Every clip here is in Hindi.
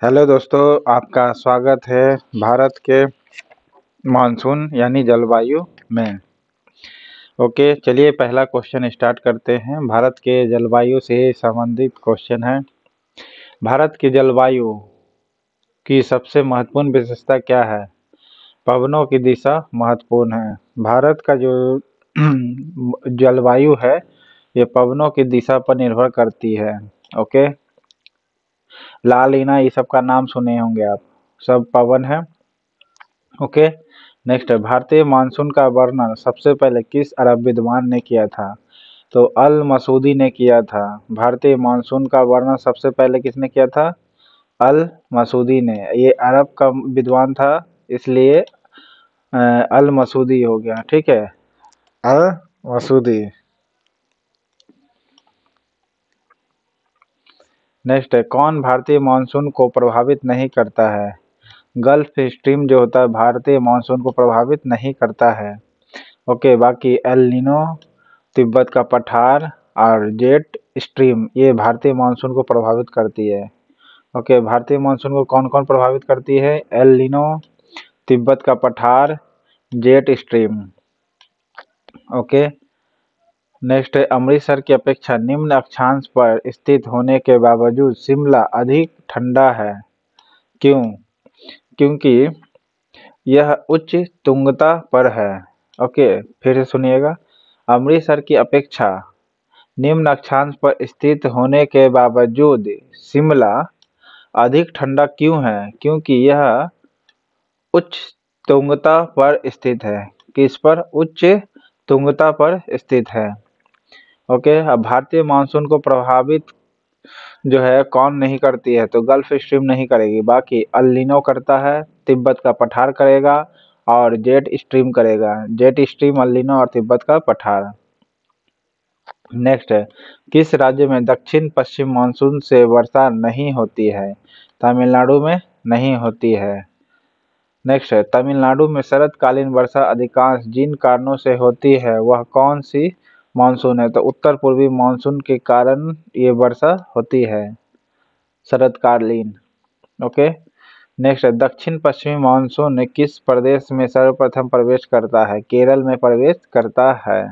हेलो दोस्तों, आपका स्वागत है भारत के मानसून यानी जलवायु में। ओके, चलिए पहला क्वेश्चन स्टार्ट करते हैं। भारत के जलवायु से संबंधित क्वेश्चन है। भारत की जलवायु की सबसे महत्वपूर्ण विशेषता क्या है? पवनों की दिशा महत्वपूर्ण है। भारत का जो जलवायु है ये पवनों की दिशा पर निर्भर करती है। ओके, ला लीना ये सब का नाम सुने होंगे आप, सब पवन है। ओके, नेक्स्ट है, भारतीय मानसून का वर्णन सबसे पहले किस अरब विद्वान ने किया था? तो अल मसूदी ने किया था। भारतीय मानसून का वर्णन सबसे पहले किसने किया था? अल मसूदी ने। ये अरब का विद्वान था, इसलिए अल मसूदी हो गया। ठीक है, अल मसूदी। नेक्स्ट है, कौन भारतीय मानसून को प्रभावित नहीं करता है? गल्फ स्ट्रीम जो होता है भारतीय मानसून को प्रभावित नहीं करता है। ओके, बाकी एल नीनो, तिब्बत का पठार और जेट स्ट्रीम ये भारतीय मानसून को प्रभावित करती है। ओके, भारतीय मानसून को कौन कौन प्रभावित करती है? एल नीनो, तिब्बत का पठार, जेट स्ट्रीम। ओके, नेक्स्ट है, अमृतसर की अपेक्षा निम्न अक्षांश पर स्थित होने के बावजूद शिमला अधिक ठंडा है। क्यों? क्योंकि यह उच्च तुंगता पर है। ओके, फिर से सुनिएगा। अमृतसर की अपेक्षा निम्न अक्षांश पर स्थित होने के बावजूद शिमला अधिक ठंडा क्यों है? क्योंकि यह उच्च तुंगता पर स्थित है। किस पर? उच्च तुंगता पर स्थित है। ओके, अब भारतीय मानसून को प्रभावित जो है कौन नहीं करती है? तो गल्फ स्ट्रीम नहीं करेगी, बाकी अल नीनो करता है, तिब्बत का पठार करेगा और जेट स्ट्रीम करेगा। जेट स्ट्रीम, अल नीनो और तिब्बत का पठार। नेक्स्ट है, किस राज्य में दक्षिण पश्चिम मानसून से वर्षा नहीं होती है? तमिलनाडु में नहीं होती है। नेक्स्ट है, तमिलनाडु में शरतकालीन वर्षा अधिकांश जिन कारणों से होती है वह कौन सी मानसून है? तो उत्तर पूर्वी मानसून के कारण ये वर्षा होती है, शरतकालीन। ओके, नेक्स्ट है, दक्षिण पश्चिमी मानसून किस प्रदेश में सर्वप्रथम प्रवेश करता है? केरल में प्रवेश करता है।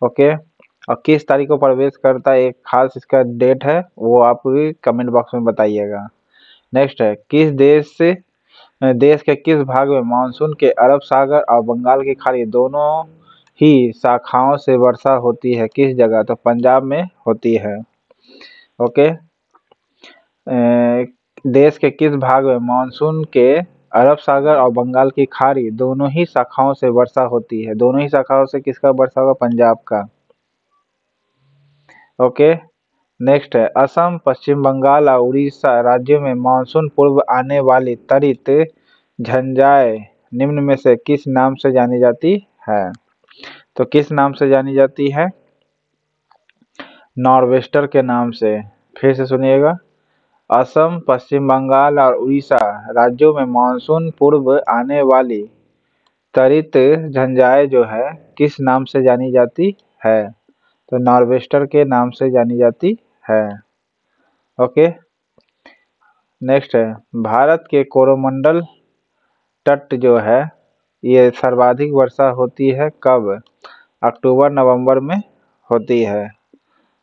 ओके, और किस तारीख को प्रवेश करता है, एक खास इसका डेट है, वो आप कमेंट बॉक्स में बताइएगा। नेक्स्ट है, देश के किस भाग में मानसून के अरब सागर और बंगाल की खाड़ी दोनों ही शाखाओं से वर्षा होती है? किस जगह? तो पंजाब में होती है। ओके, देश के किस भाग में मानसून के अरब सागर और बंगाल की खाड़ी दोनों ही शाखाओं से वर्षा होती है? दोनों ही शाखाओं से किसका वर्षा होगा? पंजाब का। ओके, नेक्स्ट है, असम, पश्चिम बंगाल और उड़ीसा राज्यों में मानसून पूर्व आने वाली त्वरित झंझाएं निम्न में से किस नाम से जानी जाती है? तो किस नाम से जानी जाती है? नॉर्वेस्टर के नाम से। फिर से सुनिएगा, असम, पश्चिम बंगाल और उड़ीसा राज्यों में मानसून पूर्व आने वाली त्वरित झंझाएं जो है किस नाम से जानी जाती है? तो नॉर्वेस्टर के नाम से जानी जाती है। ओके, नेक्स्ट है, भारत के कोरोमंडल तट जो है ये सर्वाधिक वर्षा होती है कब? अक्टूबर नवंबर में होती है।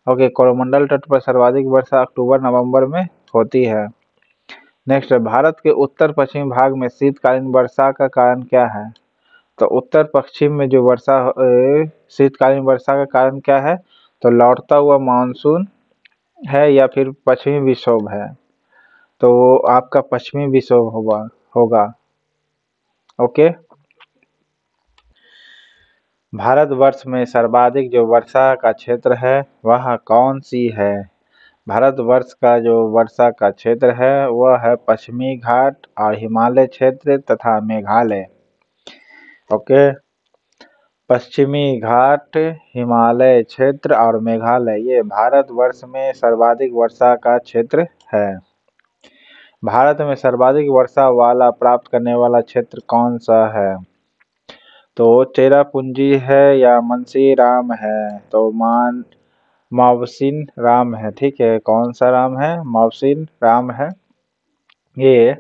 ओके, कोरोमंडल तट पर सर्वाधिक वर्षा अक्टूबर नवंबर में होती है। नेक्स्ट है, भारत के उत्तर पश्चिमी भाग में शीतकालीन वर्षा का कारण क्या है? तो उत्तर पश्चिम में जो शीतकालीन वर्षा का कारण क्या है? तो लौटता हुआ मानसून है या फिर पश्चिमी विक्षोभ है? तो वो आपका पश्चिमी विक्षोभ होगा। ओके, भारतवर्ष में सर्वाधिक जो वर्षा का क्षेत्र है वह कौन सी है? भारतवर्ष का जो वर्षा का क्षेत्र है वह है पश्चिमी घाट और हिमालय क्षेत्र तथा मेघालय। ओके, पश्चिमी घाट, हिमालय क्षेत्र और मेघालय ये भारतवर्ष में सर्वाधिक वर्षा का क्षेत्र है। भारत में सर्वाधिक वर्षा वाला प्राप्त करने वाला क्षेत्र कौन सा है? तो चेरापूंजी है या मुंशीराम है? तो मावसिन राम है। ठीक है, कौन सा राम है? मावसिन राम है। ये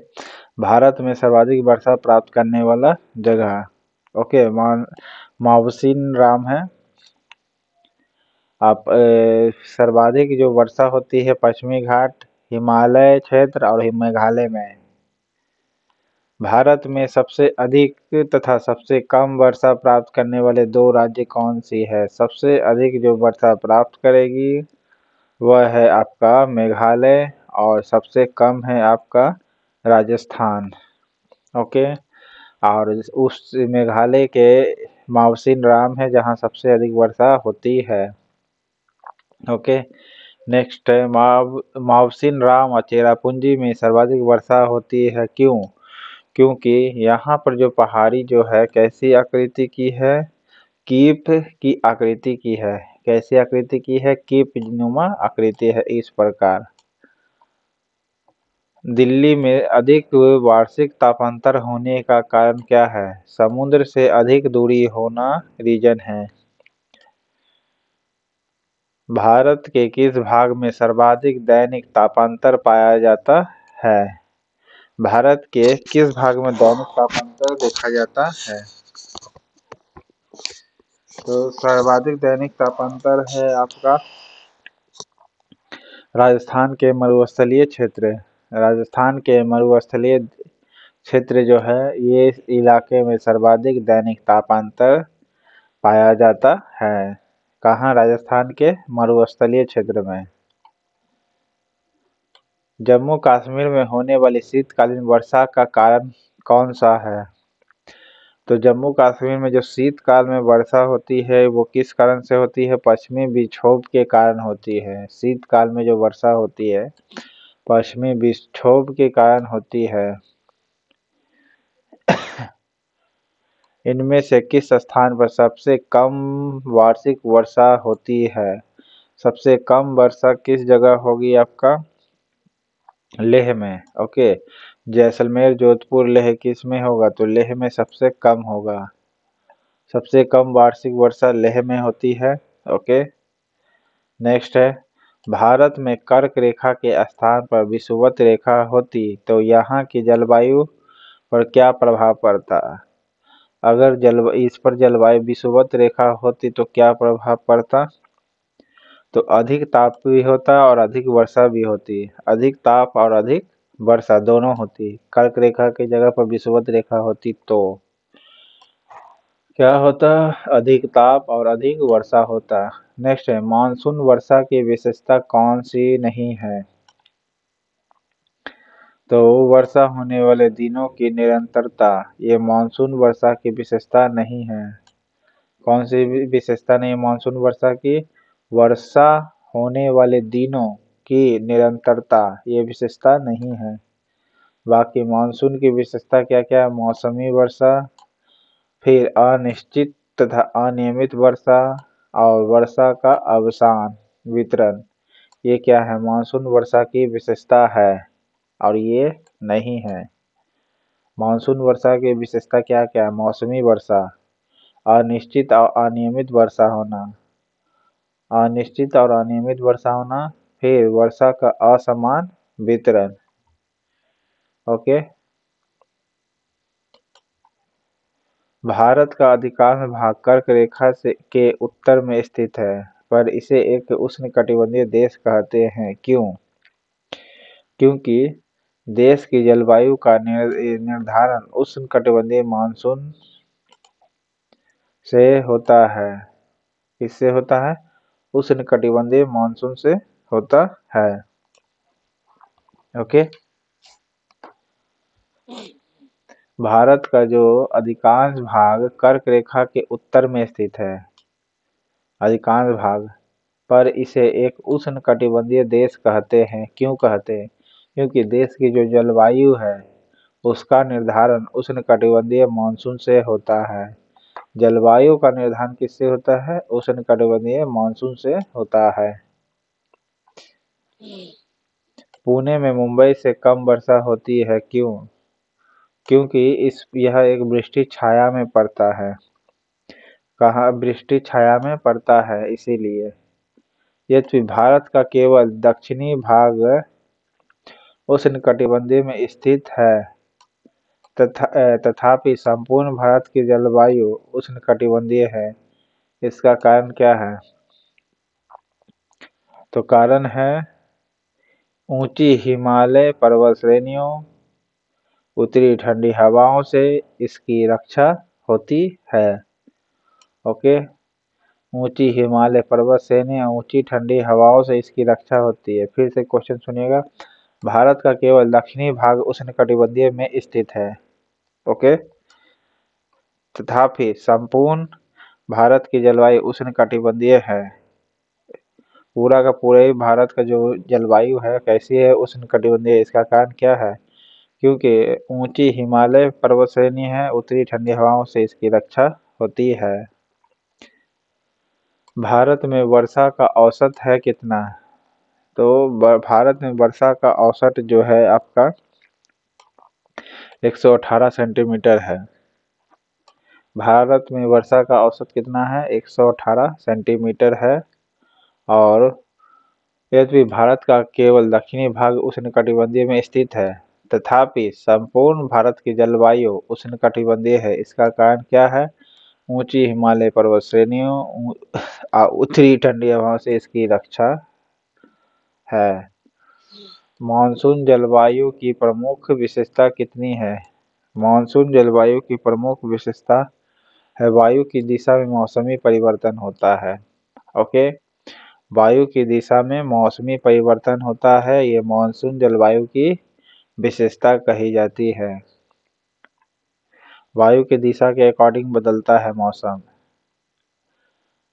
भारत में सर्वाधिक वर्षा प्राप्त करने वाला जगह। ओके, मावसिन राम है। आप सर्वाधिक जो वर्षा होती है पश्चिमी घाट, हिमालय क्षेत्र और मेघालय में है। भारत में सबसे अधिक तथा सबसे कम वर्षा प्राप्त करने वाले दो राज्य कौन सी है? सबसे अधिक जो वर्षा प्राप्त करेगी वह है आपका मेघालय और सबसे कम है आपका राजस्थान। ओके, और उस मेघालय के मावसिन राम है जहाँ सबसे अधिक वर्षा होती है। ओके, नेक्स्ट है मावसिन राम और चेरापूंजी में सर्वाधिक वर्षा होती है, क्यों? क्योंकि यहाँ पर जो पहाड़ी जो है कैसी आकृति की है? कीप की आकृति की है। कैसी आकृति की है? कीप नुमा आकृति है इस प्रकार। दिल्ली में अधिक वार्षिक तापांतर होने का कारण क्या है? समुद्र से अधिक दूरी होना रीजन है। भारत के किस भाग में सर्वाधिक दैनिक तापांतर पाया जाता है? भारत के किस भाग में दैनिक तापांतर देखा जाता है? तो सर्वाधिक दैनिक तापांतर है आपका राजस्थान के मरुस्थलीय क्षेत्र। राजस्थान के मरुस्थलीय क्षेत्र जो है ये इलाके में सर्वाधिक दैनिक तापांतर पाया जाता है। कहाँ? राजस्थान के मरुस्थलीय क्षेत्र में। जम्मू कश्मीर में होने वाली शीतकालीन वर्षा का कारण कौन सा है? तो जम्मू कश्मीर में जो शीतकाल में वर्षा होती है वो किस कारण से होती है? पश्चिमी विक्षोभ के कारण होती है। शीतकाल में जो वर्षा होती है पश्चिमी विक्षोभ के कारण होती है। इनमें से किस स्थान पर सबसे कम वार्षिक वर्षा होती है? सबसे कम वर्षा किस जगह होगी आपका? लेह में। ओके, जैसलमेर, जोधपुर, लेह किस में होगा? तो लेह में सबसे कम होगा। सबसे कम वार्षिक वर्षा लेह में होती है। ओके, नेक्स्ट है भारत में कर्क रेखा के स्थान पर विषुवत रेखा होती तो यहाँ की जलवायु पर क्या प्रभाव पड़ता? अगर इस पर जलवायु विषुवत रेखा होती तो क्या प्रभाव पड़ता? तो अधिक ताप भी होता और अधिक वर्षा भी होती। अधिक ताप और अधिक वर्षा दोनों होती। कर्क रेखा की जगह पर विषुवत रेखा होती तो क्या होता? अधिक ताप और अधिक वर्षा होता। नेक्स्ट है मानसून वर्षा की विशेषता कौन सी नहीं है? तो वर्षा होने वाले दिनों की निरंतरता, ये मानसून वर्षा की विशेषता नहीं है। कौन सी विशेषता नहीं है मानसून वर्षा की? वर्षा होने वाले दिनों की निरंतरता, ये विशेषता नहीं है। बाकी मानसून की विशेषता क्या क्या है? मौसमी वर्षा, फिर अनिश्चित तथा अनियमित वर्षा और वर्षा का अवसान वितरण, ये क्या है? मानसून वर्षा की विशेषता है और ये नहीं है। मानसून वर्षा की विशेषता क्या क्या है? मौसमी वर्षा, अनिश्चित और अनियमित वर्षा होना, अनिश्चित और अनियमित वर्षा होना, फिर वर्षा का असमान वितरण। ओके, भारत का अधिकांश भाग कर्क रेखा से के उत्तर में स्थित है पर इसे एक उष्णकटिबंधीय देश कहते हैं, क्यों? क्योंकि देश की जलवायु का निर्धारण उष्णकटिबंधीय मानसून से होता है। किससे होता है? उष्णकटिबंधीय मानसून से होता है। ओके, भारत का जो अधिकांश भाग कर्क रेखा के उत्तर में स्थित है, अधिकांश भाग, पर इसे एक उष्णकटिबंधीय देश कहते हैं। क्यों कहते हैं? क्योंकि देश की जो जलवायु है उसका निर्धारण उष्णकटिबंधीय मानसून से होता है। जलवायु का निर्धारण किससे होता है? उष्णकटिबंधीय मानसून से होता है। पुणे में मुंबई से कम वर्षा होती है, क्यों? क्योंकि यह एक वृष्टि छाया में पड़ता है। कहाँ? वृष्टि छाया में पड़ता है, इसीलिए। यद्यपि भारत का केवल दक्षिणी भाग उष्णकटिबंधीय में स्थित है तथापि संपूर्ण भारत की जलवायु उष्णकटिबंधीय है। इसका कारण क्या है? तो कारण है ऊंची हिमालय पर्वत श्रेणियों, उत्तरी ठंडी हवाओं से इसकी रक्षा होती है। ओके, ऊंची हिमालय पर्वत श्रेणियां, ऊंची ठंडी हवाओं से इसकी रक्षा होती है। फिर से क्वेश्चन सुनिएगा। भारत का केवल दक्षिणी भाग उष्णकटिबंधीय में स्थित है। ओके, तथापि संपूर्ण भारत की जलवायु उष्णकटिबंधीय है। पूरा का पूरा ही भारत का जो जलवायु है कैसी है? उष्णकटिबंधीय। इसका कारण क्या है? क्योंकि ऊंची हिमालय पर्वत श्रेणी है, उत्तरी ठंडी हवाओं से इसकी रक्षा होती है। भारत में वर्षा का औसत है कितना? तो भारत में वर्षा का औसत जो है आपका 118 सेंटीमीटर है। भारत में वर्षा का औसत कितना है? 118 सेंटीमीटर है। और यद्यपि भारत का केवल दक्षिणी भाग उष्णकटिबंधीय में स्थित है, तथापि संपूर्ण भारत की जलवायु उष्णकटिबंधीय है। इसका कारण क्या है? ऊंची हिमालय पर्वत श्रेणियों, उत्तरी ठंडी हवाओं से इसकी रक्षा है। मानसून जलवायु की प्रमुख विशेषता कितनी है? मानसून जलवायु की प्रमुख विशेषता है वायु की दिशा में मौसमी परिवर्तन होता है। ओके, वायु की दिशा में मौसमी परिवर्तन होता है, ये मानसून जलवायु की विशेषता कही जाती है। वायु की दिशा के अकॉर्डिंग बदलता है मौसम।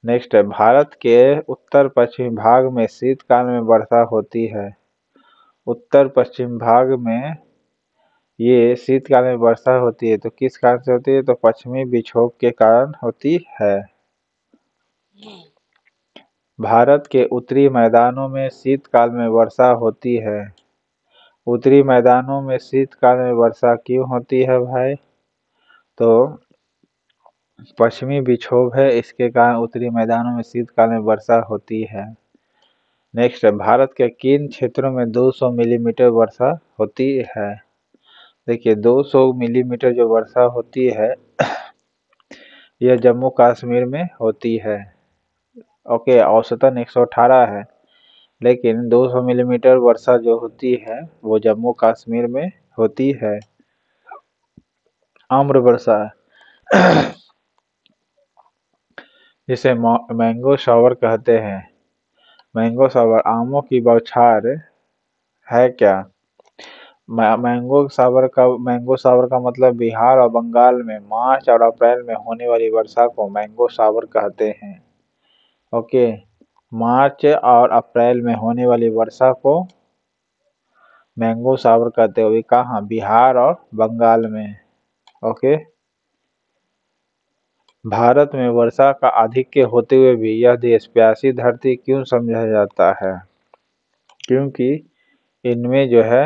नेक्स्ट है, भारत के उत्तर पश्चिमी भाग में शीतकाल में वर्षा होती है। उत्तर पश्चिम भाग में ये शीतकाल में वर्षा होती है, तो किस कारण से होती है? तो पश्चिमी विक्षोभ के कारण होती है। भारत के उत्तरी मैदानों में शीतकाल में वर्षा होती है। उत्तरी मैदानों में शीतकाल में वर्षा क्यों होती है भाई? तो पश्चिमी विक्षोभ है, इसके कारण उत्तरी मैदानों में शीतकाल में वर्षा होती है। नेक्स्ट है, भारत के किन क्षेत्रों में 200 मिलीमीटर वर्षा होती है? देखिए 200 मिलीमीटर जो वर्षा होती है यह जम्मू कश्मीर में होती है। ओके, औसतन 118 है, लेकिन 200 मिलीमीटर वर्षा जो होती है वो जम्मू कश्मीर में होती है। आम्र वर्षा जिसे मैंगो शावर कहते हैं। मैंगो शावर, आमों की बौछार है क्या? मैंगो शावर का मतलब बिहार और बंगाल में मार्च और अप्रैल में होने वाली वर्षा को मैंगो शावर कहते हैं। ओके, मार्च और अप्रैल में होने वाली वर्षा को मैंगो शावर कहते हुए कहाँ? बिहार और बंगाल में। ओके, भारत में वर्षा का आधिक्य होते हुए भी यह देश प्यासी धरती क्यों समझा जाता है? क्योंकि इनमें जो है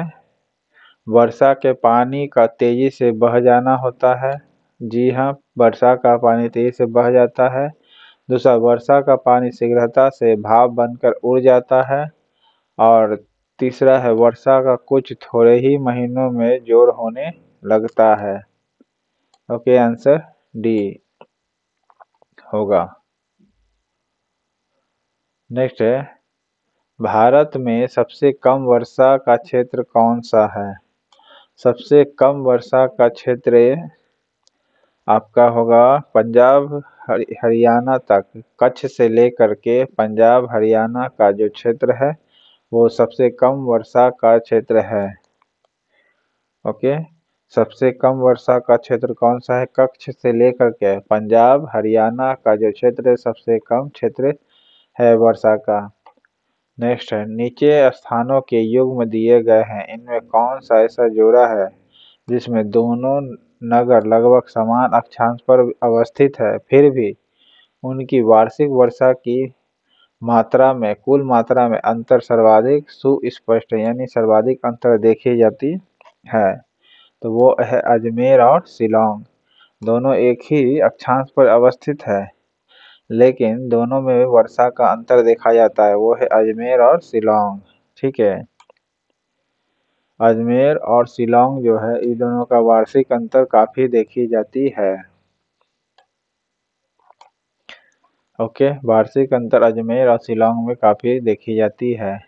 वर्षा के पानी का तेजी से बह जाना होता है। जी हाँ, वर्षा का पानी तेजी से बह जाता है। दूसरा, वर्षा का पानी शीघ्रता से भाप बनकर उड़ जाता है। और तीसरा है, वर्षा का कुछ थोड़े ही महीनों में जोर होने लगता है। ओके, आंसर डी होगा। नेक्स्ट है, भारत में सबसे कम वर्षा का क्षेत्र कौन सा है? सबसे कम वर्षा का क्षेत्र आपका होगा पंजाब हरियाणा तक, कच्छ से लेकर के पंजाब हरियाणा का जो क्षेत्र है वो सबसे कम वर्षा का क्षेत्र है। ओके, सबसे कम वर्षा का क्षेत्र कौन सा है? कच्छ से लेकर के पंजाब हरियाणा का जो क्षेत्र है सबसे कम क्षेत्र है वर्षा का। नेक्स्ट है, नीचे स्थानों के युग्म दिए गए हैं, इनमें कौन सा ऐसा जोड़ा है जिसमें दोनों नगर लगभग समान अक्षांश पर अवस्थित है, फिर भी उनकी वार्षिक वर्षा की मात्रा में, कुल मात्रा में अंतर सर्वाधिक सुस्पष्ट यानी सर्वाधिक अंतर देखी जाती है? तो वो है अजमेर और शिलांग। दोनों एक ही अक्षांश पर अवस्थित है, लेकिन दोनों में वर्षा का अंतर देखा जाता है, वो है अजमेर और शिलांग। ठीक है, अजमेर और शिलांग जो है इन दोनों का वार्षिक अंतर काफी देखी जाती है। ओके, वार्षिक अंतर अजमेर और शिलांग में काफी देखी जाती है।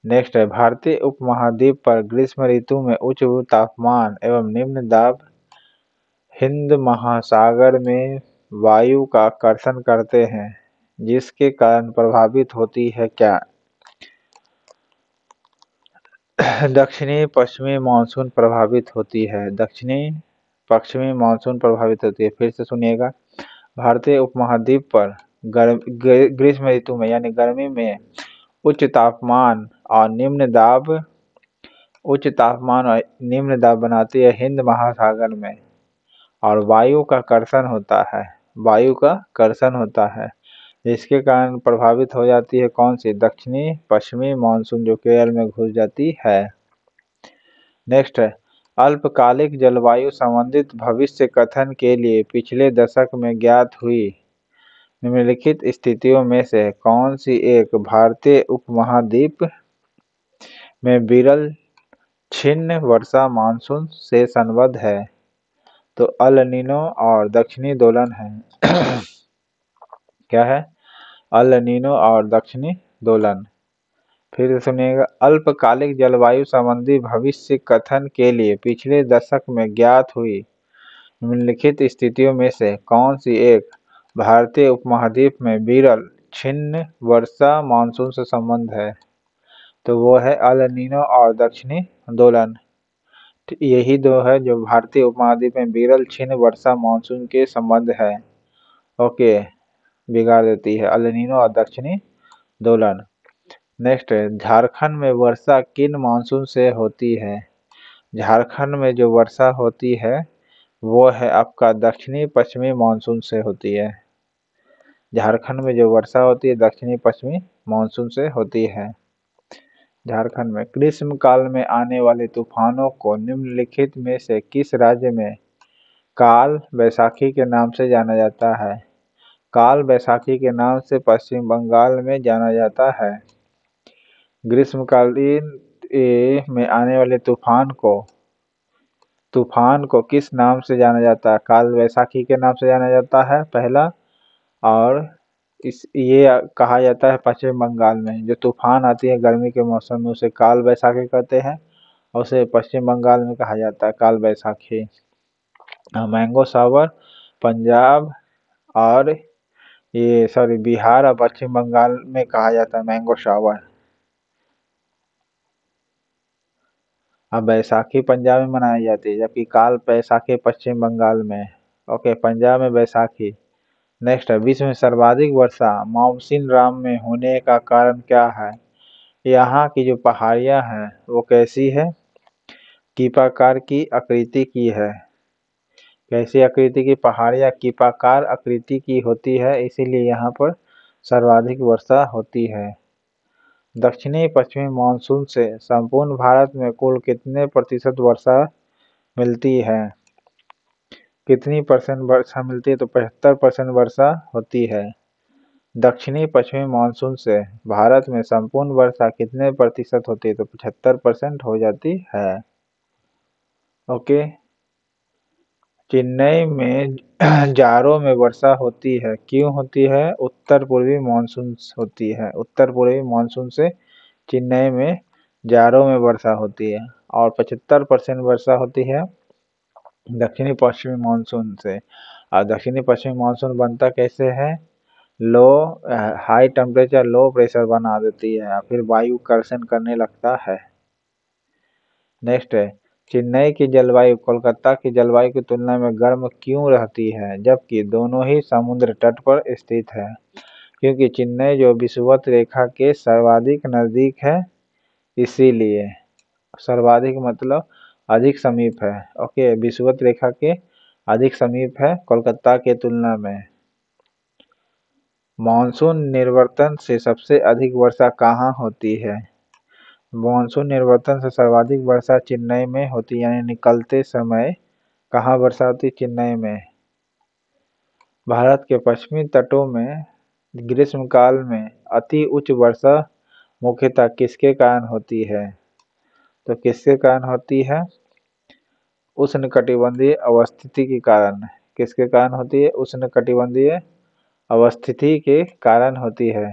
नेक्स्ट है, भारतीय उपमहाद्वीप पर ग्रीष्म ऋतु में उच्च तापमान एवं निम्न दाब हिंद महासागर में वायु का आकर्षण करते हैं, जिसके कारण प्रभावित होती है क्या? दक्षिणी पश्चिमी मानसून प्रभावित होती है। दक्षिणी पश्चिमी मानसून प्रभावित होती है। फिर से सुनिएगा, भारतीय उपमहाद्वीप पर ग्रीष्म ऋतु में यानी गर्मी में उच्च तापमान और निम्न दाब बनाती है हिंद महासागर में, और वायु का कर्षण होता है, जिसके कारण प्रभावित हो जाती है कौन सी? दक्षिणी पश्चिमी मानसून, जो केरल में घुस जाती है। नेक्स्ट है, अल्पकालिक जलवायु संबंधित भविष्य कथन के लिए पिछले दशक में ज्ञात हुई निम्नलिखित स्थितियों में से कौन सी एक भारतीय उपमहाद्वीप में विरल छिन्न वर्षा मानसून से संबद्ध है? तो अल नीनो और दक्षिणी दोलन है। क्या है? अल नीनो और दक्षिणी दोलन। फिर सुनिएगा, अल्पकालिक जलवायु संबंधी भविष्य कथन के लिए पिछले दशक में ज्ञात हुई निम्नलिखित स्थितियों में से कौन सी एक भारतीय उपमहाद्वीप में विरल छिन्न वर्षा मानसून से संबंध है? तो वो है अल नीनो और दक्षिणी दोलन। यही दो है जो भारतीय उपमहाद्वीप में विरल छिन्न वर्षा मानसून के संबंध है। ओके, बिगाड़ देती है अल नीनो और दक्षिणी दोलन। नेक्स्ट है, झारखंड में वर्षा किन मानसून से होती है? झारखंड में जो वर्षा होती है वो है आपका दक्षिणी पश्चिमी मानसून से होती है। झारखंड में जो वर्षा होती है दक्षिणी पश्चिमी मानसून से होती है। झारखंड में ग्रीष्म काल में आने वाले तूफानों को निम्नलिखित में से किस राज्य में काल बैसाखी के नाम से जाना जाता है? काल बैसाखी के नाम से पश्चिम बंगाल में जाना जाता है। ग्रीष्मकालीन में आने वाले तूफान को किस नाम से जाना जाता है? काल बैसाखी के नाम से जाना जाता है पहला, और ये कहा जाता है पश्चिम बंगाल में जो तूफान आती है गर्मी के मौसम में उसे काल बैसाखी कहते हैं, और उसे पश्चिम बंगाल में कहा जाता है काल बैसाखी। मैंगो शावर पंजाब और बिहार और पश्चिम बंगाल में कहा जाता है मैंगो शावर। अब बैसाखी पंजाब में मनाई जाती है, जबकि काल बैसाखी पश्चिम बंगाल में। ओके, पंजाब में बैसाखी। नेक्स्ट है, विश्व में सर्वाधिक वर्षा मानसून राम में होने का कारण क्या है? यहाँ की जो पहाड़ियाँ हैं वो कैसी है? कीपाकार की आकृति की है। कैसी आकृति की? पहाड़ियाँ कीपाकार आकृति की होती है, इसीलिए यहाँ पर सर्वाधिक वर्षा होती है। दक्षिणी पश्चिमी मानसून से संपूर्ण भारत में कुल कितने प्रतिशत वर्षा मिलती है? कितनी परसेंट वर्षा मिलती है? तो 75% वर्षा होती है। दक्षिणी पश्चिमी मानसून से भारत में संपूर्ण वर्षा कितने प्रतिशत होती है? तो 75% हो जाती है। ओके, चेन्नई में जाड़ों में वर्षा होती है, क्यों होती है? उत्तर पूर्वी मानसून होती है। उत्तर पूर्वी मानसून से चेन्नई में जाड़ों में वर्षा होती है, और 75% वर्षा होती है दक्षिणी पश्चिमी मानसून से। और दक्षिणी पश्चिमी मानसून बनता कैसे है? हाई टेम्परेचर लो प्रेशर बना देती है, फिर वायु कर्षण करने लगता है। नेक्स्ट है, चेन्नई की जलवायु कोलकाता की जलवायु की तुलना में गर्म क्यों रहती है, जबकि दोनों ही समुद्र तट पर स्थित है? क्योंकि चेन्नई जो विषुवत रेखा के सर्वाधिक नजदीक है, इसीलिए। सर्वाधिक मतलब अधिक समीप है। ओके, विषुवत रेखा के अधिक समीप है कोलकाता के तुलना में। मानसून निर्वर्तन से सबसे अधिक वर्षा कहाँ होती है? मानसून निर्वर्तन से सर्वाधिक वर्षा चेन्नई में होती है, यानी निकलते समय कहाँ वर्षा होती? चेन्नई में। भारत के पश्चिमी तटों में ग्रीष्मकाल में अति उच्च वर्षा मुख्यतः किसके कारण होती है? तो किसके कारण होती है? उष्णकटिबंधीय अवस्थिति के कारण। किसके कारण होती है? उष्णकटिबंधीय अवस्थिति के कारण होती है।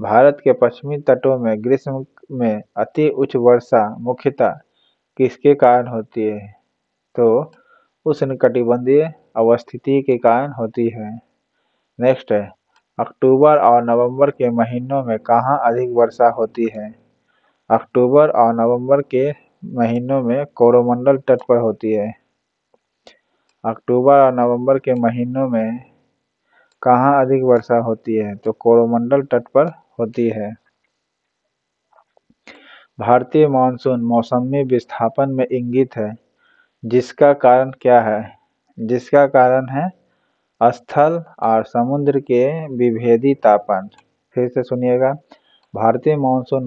भारत के पश्चिमी तटों में ग्रीष्म में अति उच्च वर्षा मुख्यतः किसके कारण होती है? तो उष्णकटिबंधीय अवस्थिति के कारण होती है। नेक्स्ट है, अक्टूबर और नवंबर के महीनों में कहाँ अधिक वर्षा होती है? अक्टूबर और नवंबर के महीनों में कोरोमंडल तट पर होती है। अक्टूबर और नवंबर के महीनों में कहाँ अधिक वर्षा होती है? तो कोरोमंडल तट पर होती है। भारतीय मानसून मौसमी विस्थापन में इंगित है, जिसका कारण क्या है? जिसका कारण है स्थल और समुद्र के विभेदी तापन। फिर से सुनिएगा, भारतीय मानसून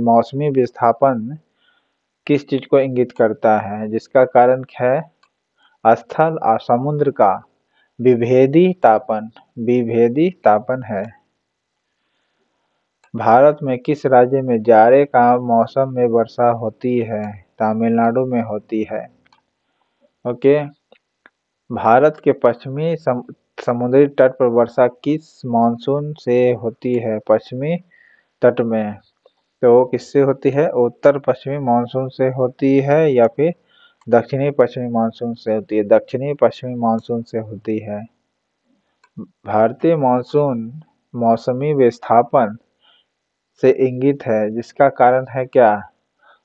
मौसमी विस्थापन किस चीज को इंगित करता है? जिसका कारण है स्थल और समुद्र का विभेदी तापन है। भारत में किस राज्य में जाड़े का मौसम में वर्षा होती है? तमिलनाडु में होती है। ओके, भारत के पश्चिमी समुद्री तट पर वर्षा किस मानसून से होती है? पश्चिमी तट में। तो किससे होती है? उत्तर पश्चिमी मानसून से होती है या फिर दक्षिणी पश्चिमी मानसून से होती है? दक्षिणी पश्चिमी मानसून से होती है। भारतीय मानसून मौसमी विस्थापन से इंगित है, जिसका कारण है क्या?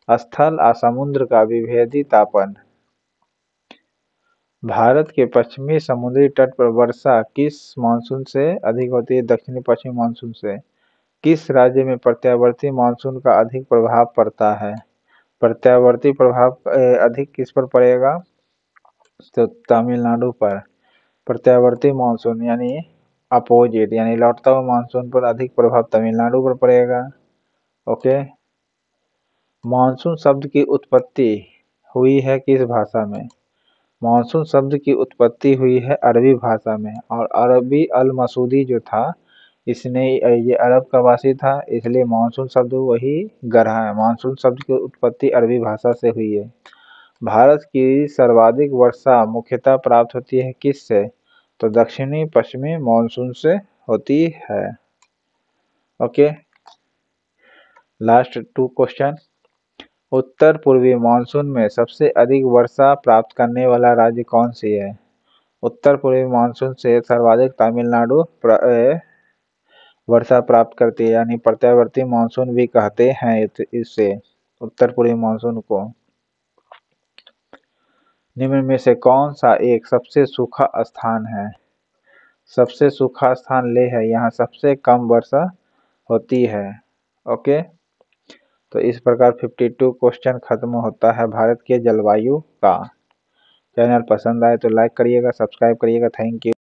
स्थल और समुद्र का विभेदी तापन। भारत के पश्चिमी समुद्री तट पर वर्षा किस मानसून से अधिक होती है? दक्षिणी पश्चिमी मानसून से। किस राज्य में प्रत्यावर्ती मानसून का अधिक प्रभाव पड़ता है? प्रत्यावर्ती प्रभाव अधिक किस पर पड़ेगा? तो तमिलनाडु पर। प्रत्यावर्ती मानसून यानी अपोजिट यानी लौटता हुआ मानसून पर अधिक प्रभाव तमिलनाडु पर पड़ेगा। ओके, मानसून शब्द की उत्पत्ति हुई है किस भाषा में? मानसून शब्द की उत्पत्ति हुई है अरबी भाषा में, और अरबी अल मसूदी जो था, इसने ये अरब का वासी था, इसलिए मानसून शब्द वही गढ़ा है। मानसून शब्द की उत्पत्ति अरबी भाषा से हुई है। भारत की सर्वाधिक वर्षा मुख्यतः प्राप्त होती है किससे? तो दक्षिणी पश्चिमी मानसून से होती है। Okay, last 2 question. उत्तर पूर्वी मानसून में सबसे अधिक वर्षा प्राप्त करने वाला राज्य कौन सी है? उत्तर पूर्वी मानसून से सर्वाधिक तमिलनाडु वर्षा प्राप्त करती है, यानी प्रत्यावर्ती मानसून भी कहते हैं इसे, उत्तर पूर्वी मानसून को। निम्न में से कौन सा एक सबसे सूखा स्थान है? सबसे सूखा स्थान लेह है, यहाँ सबसे कम वर्षा होती है। ओके, तो इस प्रकार 52 क्वेश्चन खत्म होता है भारत के जलवायु का। चैनल पसंद आए तो लाइक करिएगा, सब्सक्राइब करिएगा। Thank you.